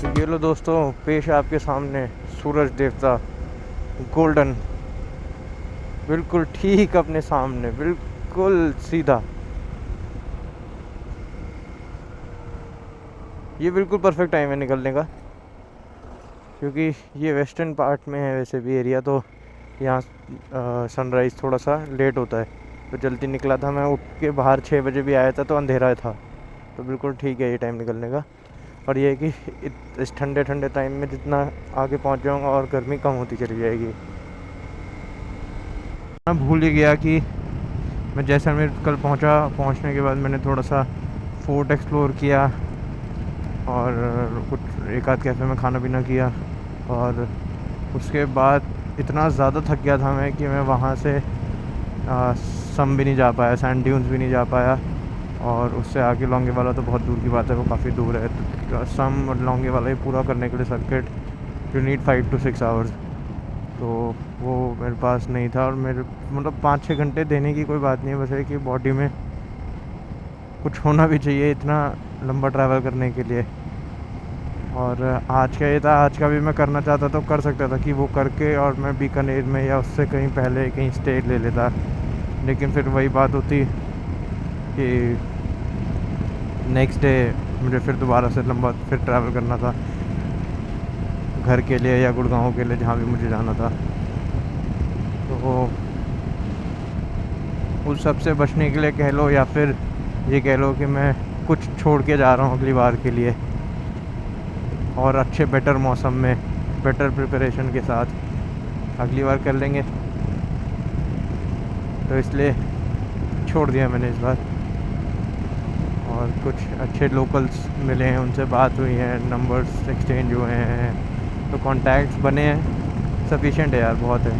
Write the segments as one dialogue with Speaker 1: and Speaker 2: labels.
Speaker 1: तो ये लो दोस्तों, पेश है आपके सामने सूरज देवता गोल्डन, बिल्कुल ठीक अपने सामने, बिल्कुल सीधा। ये बिल्कुल परफेक्ट टाइम है निकलने का, क्योंकि ये वेस्टर्न पार्ट में है वैसे भी एरिया, तो यहाँ सनराइज़ थोड़ा सा लेट होता है। तो जल्दी निकला था मैं, उठ के बाहर 6 बजे भी आया था तो अंधेरा था, तो बिल्कुल ठीक है ये टाइम निकलने का। और ये है कि इस ठंडे ठंडे टाइम में जितना आगे पहुँच जाऊँगा और गर्मी कम होती चली जाएगी। मैं भूल ही गया कि मैं जैसलमेर कल पहुँचने के बाद मैंने थोड़ा सा फोर्ट एक्सप्लोर किया और कुछ एक आध कैफ़े में खाना पीना किया, और उसके बाद इतना ज़्यादा थक गया था मैं कि मैं वहाँ से सम भी नहीं जा पाया, सैंड ड्यून्स भी नहीं जा पाया। और उससे आगे लॉन्गे वाला तो बहुत दूर की बात है, वो काफ़ी दूर है। तो सम और लॉन्गे वाला ही पूरा करने के लिए circuit you need 5 to 6 hours, तो वो मेरे पास नहीं था। और मेरे मतलब 5-6 घंटे देने की कोई बात नहीं है, बस है कि बॉडी में कुछ होना भी चाहिए इतना लंबा ट्रैवल करने के लिए। और आज का ये था, आज का भी मैं करना चाहता तो कर सकता था कि वो करके और मैं बीकानेर में या उससे कहीं पहले कहीं स्टे ले लेता, लेकिन फिर वही बात होती कि नेक्स्ट डे मुझे फिर दोबारा से लंबा फिर ट्रैवल करना था घर के लिए या गुड़गांव के लिए, जहाँ भी मुझे जाना था। तो उस सब से बचने के लिए कह लो, या फिर ये कह लो कि मैं कुछ छोड़ के जा रहा हूँ अगली बार के लिए, और अच्छे बेटर मौसम में बेटर प्रिपरेशन के साथ अगली बार कर लेंगे। तो इसलिए छोड़ दिया मैंने इस बार। और कुछ अच्छे लोकल्स मिले हैं, उनसे बात हुई है, नंबर्स एक्सचेंज हुए हैं, तो कॉन्टैक्ट्स बने हैं। सफिशिएंट है यार, बहुत है।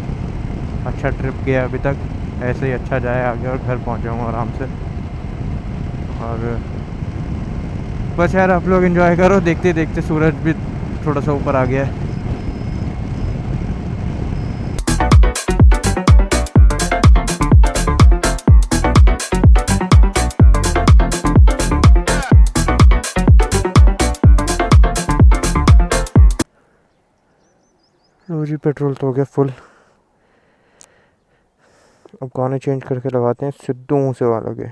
Speaker 1: अच्छा ट्रिप गया अभी तक, ऐसे ही अच्छा जाए आगे और घर पहुंच जाऊँगा आराम से। और बस यार आप लोग एंजॉय करो, देखते देखते सूरज भी थोड़ा सा ऊपर आ गया है। लो जी, पेट्रोल तो हो गया फुल। अब गाने चेंज करके लगाते हैं सिद्धू मूसे वाला के।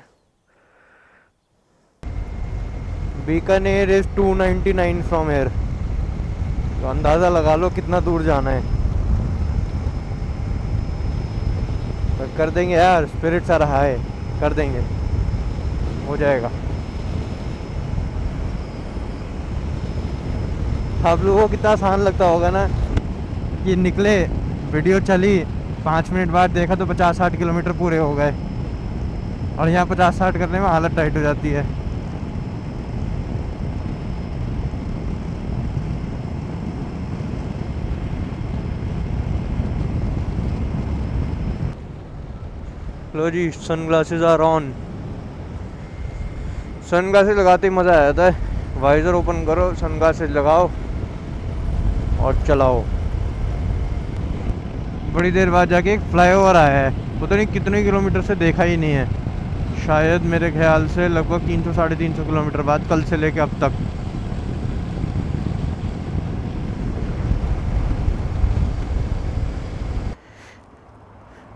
Speaker 1: बीकानेर इज 299 फ्रॉम एयर, तो अंदाज़ा लगा लो कितना दूर जाना है। तो कर देंगे यार, स्पिरिट सा रहा है, कर देंगे, हो जाएगा। आप लोगों को कितना आसान लगता होगा ना कि निकले, वीडियो चली, 5 मिनट बाद देखा तो 50-60 किलोमीटर पूरे हो गए, और यहाँ 50-60 करने में हालत टाइट हो जाती है। लो जी, sunglasses are on. Sunglasses लगाते ही मज़ा आ जाता है। वाइज़र ओपन करो, सन ग्लासेज लगाओ और चलाओ। बड़ी देर बाद जाके एक फ्लाईओवर आया है, पता नहीं कितने किलोमीटर से देखा ही नहीं है। शायद मेरे ख्याल से लगभग 300-350 किलोमीटर बाद, कल से लेके अब तक।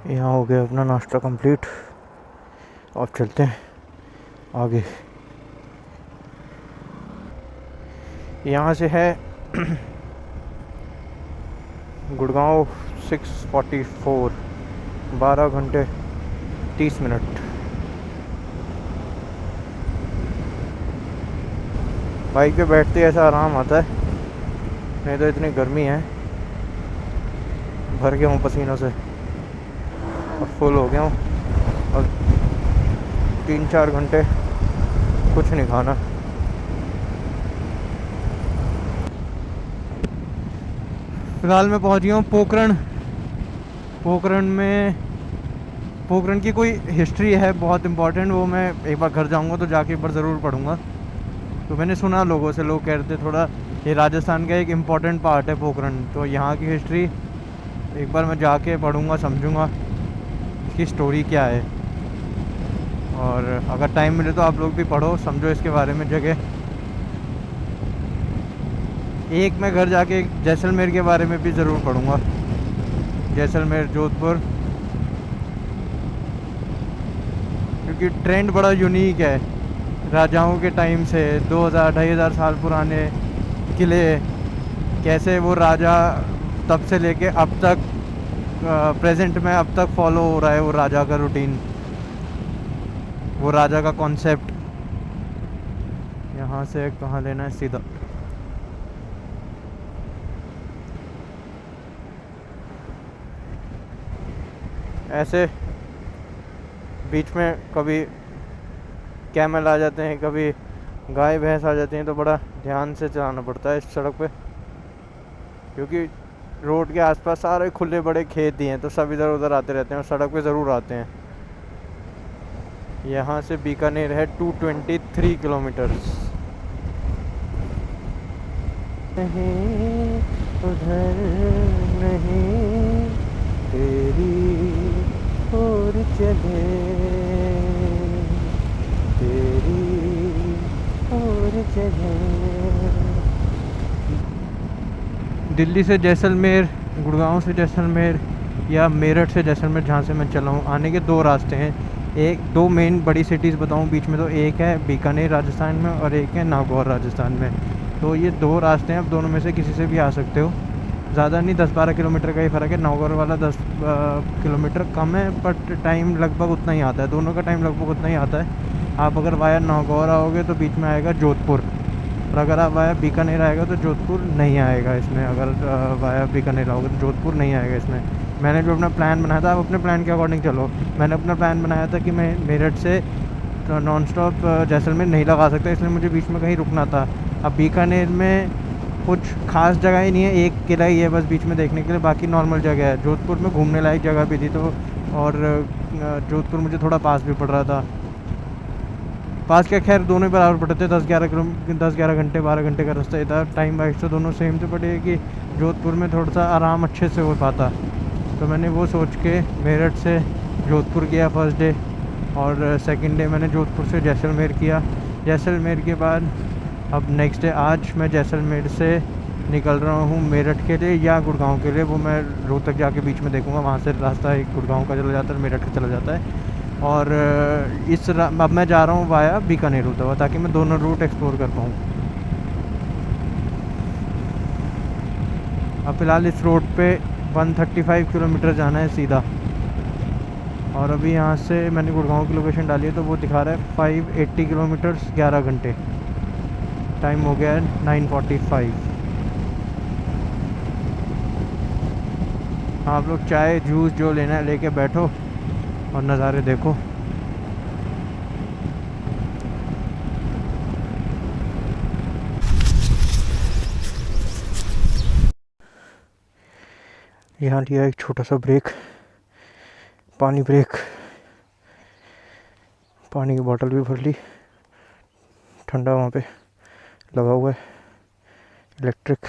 Speaker 1: यहाँ हो गया अपना नाश्ता कंप्लीट, अब चलते हैं आगे। यहाँ से है गुड़गांव 6:44, 12 घंटे 30 मिनट। बाइक पे बैठते ऐसा आराम आता है, नहीं तो इतनी गर्मी है, भर गया हूँ पसीनों से और फुल हो गया हूँ। और 3-4 घंटे कुछ नहीं खाना। फिलहाल मैं पहुँच गया हूँ पोखरण। पोखरण की कोई हिस्ट्री है बहुत इम्पोर्टेंट, वो मैं एक बार घर जाऊँगा तो जाके एक बार ज़रूर पढ़ूँगा। तो मैंने सुना लोगों से, लोग कह रहे थे थोड़ा ये राजस्थान का एक इम्पॉर्टेंट पार्ट है पोखरण, तो यहाँ की हिस्ट्री एक बार मैं जाके पढ़ूँगा, समझूँगा इसकी स्टोरी क्या है। और अगर टाइम मिले तो आप लोग भी पढ़ो, समझो इसके बारे में जगह। एक मैं घर जाके जैसलमेर के बारे में भी ज़रूर पढ़ूँगा, जैसलमेर जोधपुर, क्योंकि ट्रेंड बड़ा यूनिक है। राजाओं के टाइम से 2000-2500 साल पुराने किले, कैसे वो राजा तब से लेके अब तक प्रेजेंट में अब तक फॉलो हो रहा है वो राजा का रूटीन, वो राजा का कॉन्सेप्ट। यहाँ से कहाँ लेना है? सीधा ऐसे बीच में कभी कैमल आ जाते हैं, कभी गाय भैंस आ जाती हैं, तो बड़ा ध्यान से चलाना पड़ता है इस सड़क पे, क्योंकि रोड के आसपास सारे खुले बड़े खेत ही हैं, तो सब इधर उधर आते रहते हैं और सड़क पे ज़रूर आते हैं। यहाँ से बीकानेर है 223 किलोमीटर्स। नहीं उधर नहीं तेरी और चले, तेरी और चले। दिल्ली से जैसलमेर, गुड़गांव से जैसलमेर या मेरठ से जैसलमेर, जहाँ से मैं चला हूँ, आने के दो रास्ते हैं। दो मेन बड़ी सिटीज़ बताऊँ बीच में, तो एक है बीकानेर राजस्थान में और एक है नागौर राजस्थान में। तो ये दो रास्ते हैं, अब दोनों में से किसी से भी आ सकते हो। ज़्यादा नहीं, 10-12 किलोमीटर का ही फ़र्क है। नागौर वाला 10 किलोमीटर कम है, बट टाइम लगभग उतना ही आता है, दोनों का टाइम लगभग उतना ही आता है। आप अगर वाया नागौर आओगे तो बीच में आएगा जोधपुर, और अगर आप वाया बीकानेर आएगा तो जोधपुर नहीं आएगा इसमें। अगर वाया बीकानेर आओगे तो जोधपुर नहीं आएगा इसमें। मैंने जो अपना प्लान बनाया था, आप अपने प्लान के अकॉर्डिंग चलो। मैंने अपना प्लान बनाया था कि मैं मेरठ से नॉन स्टॉप जैसलमेर नहीं लगा सकता, इसलिए मुझे बीच में कहीं रुकना था। अब बीकानेर में कुछ खास जगह ही नहीं है, एक किला ही है बस बीच में देखने के लिए, बाकी नॉर्मल जगह है। जोधपुर में घूमने लायक जगह भी थी, तो और जोधपुर मुझे थोड़ा पास भी पड़ रहा था। पास क्या, खैर दोनों ही बराबर पड़ते थे, 10-11 घंटे 12 घंटे का रास्ता था। टाइम वाइज तो दोनों सेम से पड़े कि जोधपुर में थोड़ा सा आराम अच्छे से हो पाता। तो मैंने वो सोच के मेरठ से जोधपुर गया फर्स्ट डे, और सेकंड डे मैंने जोधपुर से जैसलमेर किया। जैसलमेर के बाद अब नेक्स्ट डे आज मैं जैसलमेर से निकल रहा हूँ मेरठ के लिए या गुड़गांव के लिए, वो मैं रोहतक जाके बीच में देखूँगा। वहाँ से रास्ता एक गुड़गांव का चला जाता है, मेरठ का चला जाता है। और अब मैं जा रहा हूँ वाया बीकानेर होता हुआ, ताकि मैं दोनों रूट एक्सप्लोर कर पाऊँ। अब फ़िलहाल इस रोड पे 135 किलोमीटर जाना है सीधा, और अभी यहाँ से मैंने गुड़गांव की लोकेशन डाली है, तो वो दिखा रहा है 580 किलोमीटर्स 11 घंटे। टाइम हो गया है 9:45। आप लोग चाय जूस जो लेना है लेके बैठो और नज़ारे देखो। यहाँ लिया एक छोटा सा ब्रेक, पानी ब्रेक। पानी की बोतल भी भर ली, ठंडा वहाँ पे लगा हुआ है इलेक्ट्रिक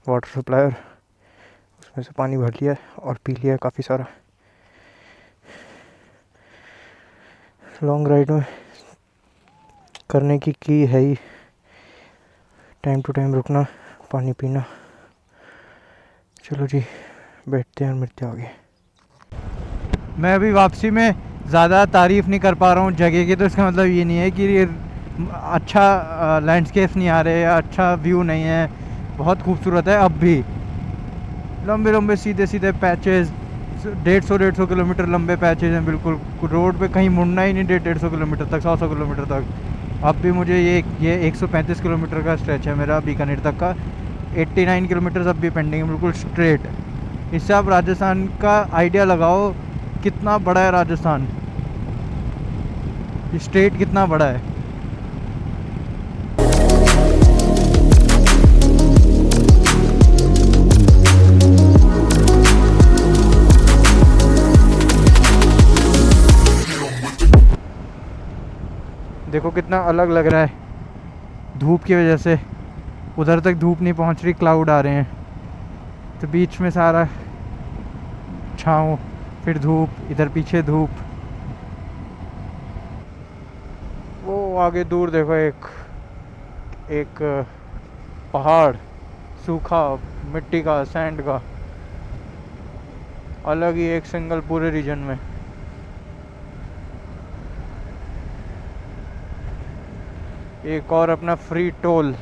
Speaker 1: वाटर सप्लायर, उसमें से पानी भर लिया है और पी लिया है काफ़ी सारा। लॉन्ग राइड में करने की है ही, टाइम टू टाइम रुकना, पानी पीना। चलो जी, बैठते हैं और मिलते हैं आगे। मैं अभी वापसी में ज़्यादा तारीफ़ नहीं कर पा रहा हूँ जगह की, तो इसका मतलब ये नहीं है कि ये अच्छा लैंडस्केप नहीं आ रहे या अच्छा व्यू नहीं है। बहुत खूबसूरत है, अब भी लंबे लंबे सीधे सीधे पैचेस, 150 किलोमीटर लंबे पैचेस हैं बिल्कुल। रोड पे कहीं मुड़ना ही नहीं 150 किलोमीटर तक, 100 किलोमीटर तक। अब भी मुझे ये 135 किलोमीटर का स्ट्रेच है मेरा बीकानेर तक का, 89 किलोमीटर अब भी पेंडिंग है, बिल्कुल स्ट्रेट। इससे आप राजस्थान का आइडिया लगाओ कितना बड़ा है राजस्थान, स्टेट कितना बड़ा है। देखो कितना अलग लग रहा है धूप की वजह से, उधर तक धूप नहीं पहुंच रही, क्लाउड आ रहे हैं, तो बीच में सारा छाँव, फिर धूप, इधर पीछे धूप। वो आगे दूर देखो एक पहाड़, सूखा, मिट्टी का, सैंड का, अलग ही एक सिंगल पूरे रीजन में। एक और अपना फ्री टोल।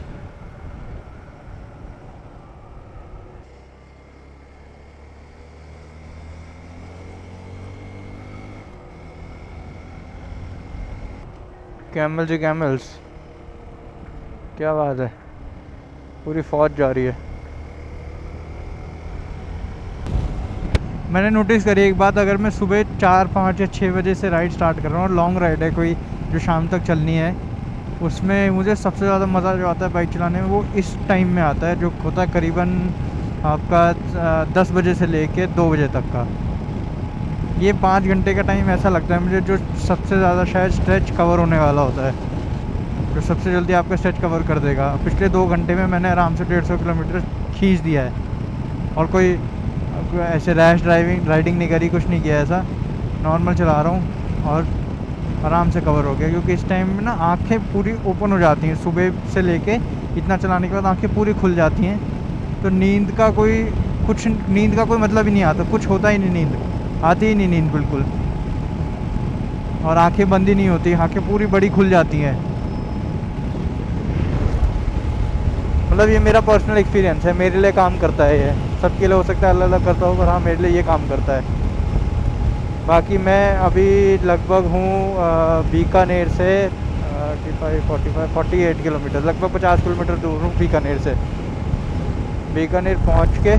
Speaker 1: कैमल जी कैमल्स, क्या बात है, पूरी फौज जा रही है। मैंने नोटिस करी एक बात, अगर मैं सुबह 4, 5 या 6 बजे से राइड स्टार्ट कर रहा हूँ और लॉन्ग राइड है कोई जो शाम तक चलनी है, उसमें मुझे सबसे ज़्यादा मज़ा जो आता है बाइक चलाने में वो इस टाइम में आता है, जो होता है करीबन आपका 10 बजे से लेके 2 बजे तक का। ये 5 घंटे का टाइम ऐसा लगता है मुझे जो सबसे ज़्यादा शायद स्ट्रेच कवर होने वाला होता है, जो सबसे जल्दी आपका स्ट्रेच कवर कर देगा। पिछले 2 घंटे में मैंने आराम से 150 किलोमीटर खींच दिया है, और कोई ऐसे रैश राइडिंग नहीं करी, कुछ नहीं किया ऐसा, नॉर्मल चला रहा हूँ और आराम से कवर हो गया। क्योंकि इस टाइम में ना आंखें पूरी ओपन हो जाती हैं, सुबह से लेके इतना चलाने के बाद आंखें पूरी खुल जाती हैं, तो नींद का कोई मतलब ही नहीं आता, कुछ होता ही नहीं, नींद आती ही नहीं, नींद बिल्कुल, और आंखें बंद ही नहीं होती, आंखें पूरी बड़ी खुल जाती हैं। मतलब ये मेरा पर्सनल एक्सपीरियंस है, मेरे लिए काम करता है ये, सबके लिए हो सकता है अलग अलग करता हो, पर हाँ मेरे लिए ये काम करता है। बाकी मैं अभी लगभग हूँ बीकानेर से 48 किलोमीटर, लगभग 50 किलोमीटर दूर हूँ बीकानेर से। बीकानेर पहुँच के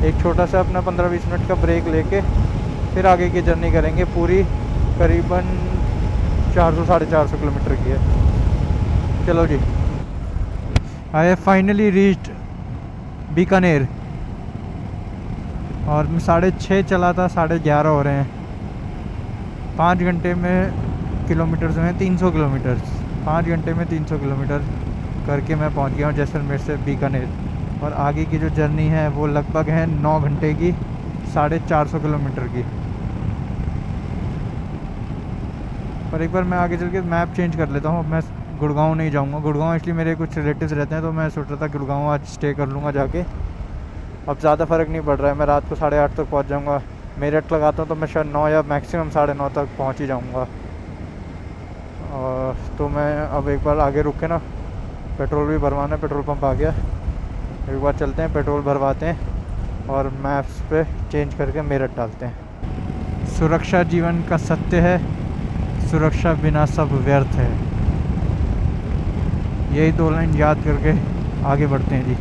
Speaker 1: एक छोटा सा अपना 15-20 मिनट का ब्रेक लेके फिर आगे की जर्नी करेंगे, पूरी करीबन 400-450 किलोमीटर की है। चलो जी, I have finally reached Bikaner, और मैं 6:30 चला था, 11:30 हो रहे हैं। 5 घंटे में किलोमीटर जो हैं 300 किलोमीटर, 5 घंटे में 300 किलोमीटर करके मैं पहुंच गया हूँ जैसलमेर से बीकानेर। और आगे की जो जर्नी है वो लगभग है 9 घंटे की, 450 किलोमीटर की। पर एक बार मैं आगे चल के मैप चेंज कर लेता हूँ, मैं गुड़गांव नहीं जाऊँगा। गुड़गांव इसलिए मेरे कुछ रिलेटिव्स रहते हैं, तो मैं सोच रहा था गुड़गांव आज स्टे कर लूँगा जाके। अब ज़्यादा फ़र्क नहीं पड़ रहा है, मैं रात को 8:30 तक पहुंच जाऊंगा। मेरठ लगाता हूँ तो मैं शायद 9 या मैक्सिमम 9:30 तक पहुंच ही जाऊंगा। और तो मैं अब एक बार आगे रुक के ना पेट्रोल भी भरवाना है, पेट्रोल पंप आ गया, एक बार चलते हैं पेट्रोल भरवाते हैं और मैप्स पे चेंज करके मेरठ डालते हैं। सुरक्षा जीवन का सत्य है, सुरक्षा बिना सब व्यर्थ है। यही 2 लाइन याद करके आगे बढ़ते हैं जी।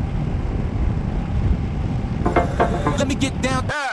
Speaker 1: Let me get down.